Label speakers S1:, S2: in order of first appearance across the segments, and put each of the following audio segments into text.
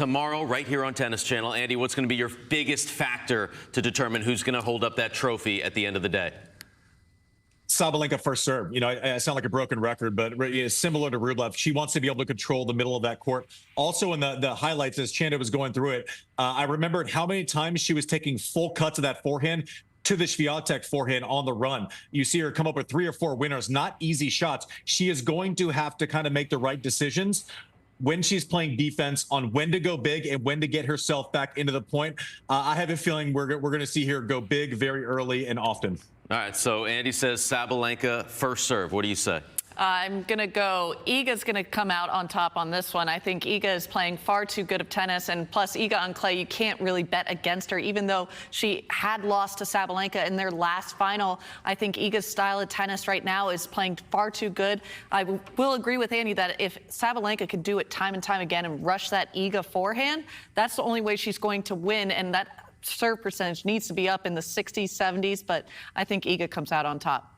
S1: tomorrow right here on Tennis Channel. Andy, what's going to be your biggest factor to determine who's going to hold up that trophy at the end of the day?
S2: Sabalenka first serve. You know, I sound like a broken record, but similar to Rublev, she wants to be able to control the middle of that court. Also in the highlights, as Chanda was going through it, I remembered how many times she was taking full cuts of that forehand to the Swiatek forehand on the run. You see her come up with 3 or 4 winners, not easy shots. She is going to have to kind of make the right decisions when she's playing defense on when to go big and when to get herself back into the point. I have a feeling we're going to see her go big very early and often.
S1: All right, so Andy says Sabalenka first serve. What do you say?
S3: I'm going to go, Iga's going to come out on top on this one. I think Iga is playing far too good of tennis, and plus Iga on clay, you can't really bet against her, even though she had lost to Sabalenka in their last final. I think Iga's style of tennis right now is playing far too good. I will agree with Andy that if Sabalenka could do it time and time again and rush that Iga forehand, that's the only way she's going to win, and that serve percentage needs to be up in the 60s, 70s, but I think Iga comes out on top.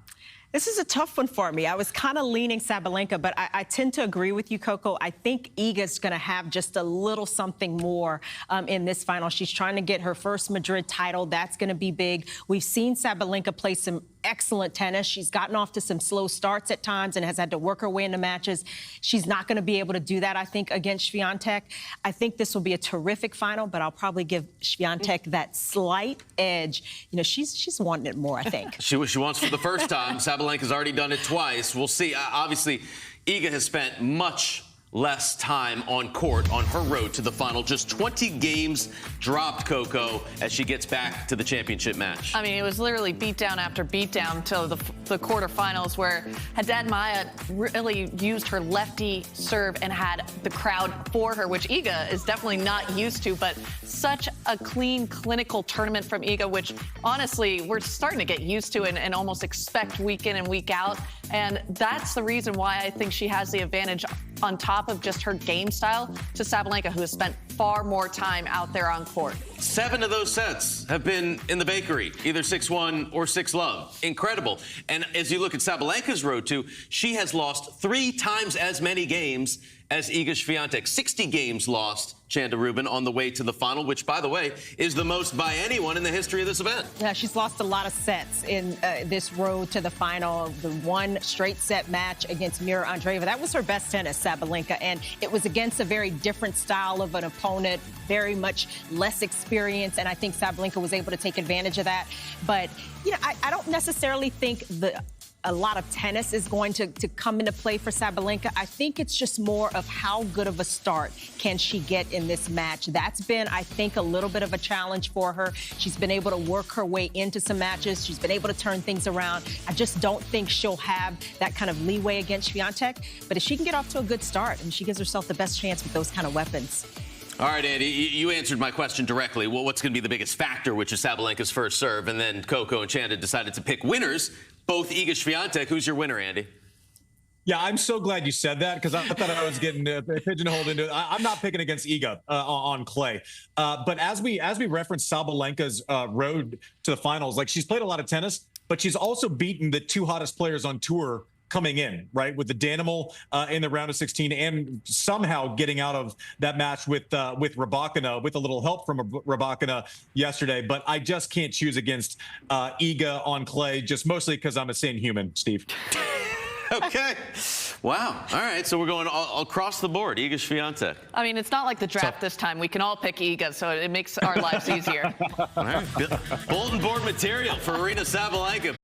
S4: This is a tough one for me. I was kind of leaning Sabalenka, but I tend to agree with you, Coco. I think Iga's going to have just a little something more in this final. She's trying to get her first Madrid title. That's going to be big. We've seen Sabalenka play some excellent tennis. She's gotten off to some slow starts at times and has had to work her way into matches. She's not going to be able to do that, I think, against Swiatek. I think this will be a terrific final, but I'll probably give Swiatek that slight edge. You know, she's wanting it more, I think.
S1: She wants for the first time. Sabalenka's already done it twice. We'll see. Obviously, Iga has spent much less time on court on her road to the final. Just 20 games dropped, Coco, as she gets back to the championship match.
S3: I mean, it was literally beatdown after beatdown till the quarterfinals, where Haddad Maia really used her lefty serve and had the crowd for her, which Iga is definitely not used to, but such a clean, clinical tournament from Iga, which honestly, we're starting to get used to and almost expect week in and week out. And that's the reason why I think she has the advantage on top of just her game style to Sabalenka, who has spent far more time out there on court.
S1: 7 of those sets have been in the bakery, either 6-1 or 6-love. Incredible. And as you look at Sabalenka's road to, she has lost 3 times as many games as Iga Swiatek. 60 games lost, Chanda Rubin, on the way to the final, which, by the way, is the most by anyone in the history of this event.
S4: Yeah, she's lost a lot of sets in this road to the final. The one straight set match against Mira Andreeva, that was her best tennis, Sabalenka, and it was against a very different style of an opponent, very much less experience, and I think Sabalenka was able to take advantage of that. But, you know, I don't necessarily think a lot of tennis is going to come into play for Sabalenka. I think it's just more of how good of a start can she get in this match. That's been, I think, a little bit of a challenge for her. She's been able to work her way into some matches. She's been able to turn things around. I just don't think she'll have that kind of leeway against Swiatek. But if she can get off to a good start, and she gives herself the best chance with those kind of weapons.
S1: All right, Andy, you answered my question directly. Well, what's going to be the biggest factor, which is Sabalenka's first serve, and then Coco and Chanda decided to pick winners, both Iga Swiatek. Who's your winner, Andy?
S2: Yeah, I'm so glad you said that, because I thought I was getting pigeonholed into it. I'm not picking against Iga on clay. But as we reference Sabalenka's road to the finals, like, she's played a lot of tennis, but she's also beaten the 2 hottest players on tour coming in, right, with the Danimal in the round of 16, and somehow getting out of that match with Rybakina, with a little help from Rybakina yesterday. But I just can't choose against Iga on clay, just mostly because I'm a sane human, Steve.
S1: Okay. Wow. All right. So we're going all across the board. Iga Swiatek.
S3: I mean, it's not like the draft this time. We can all pick Iga, so it makes our lives easier.
S1: All right. Bulletin board material for Aryna Sabalenka.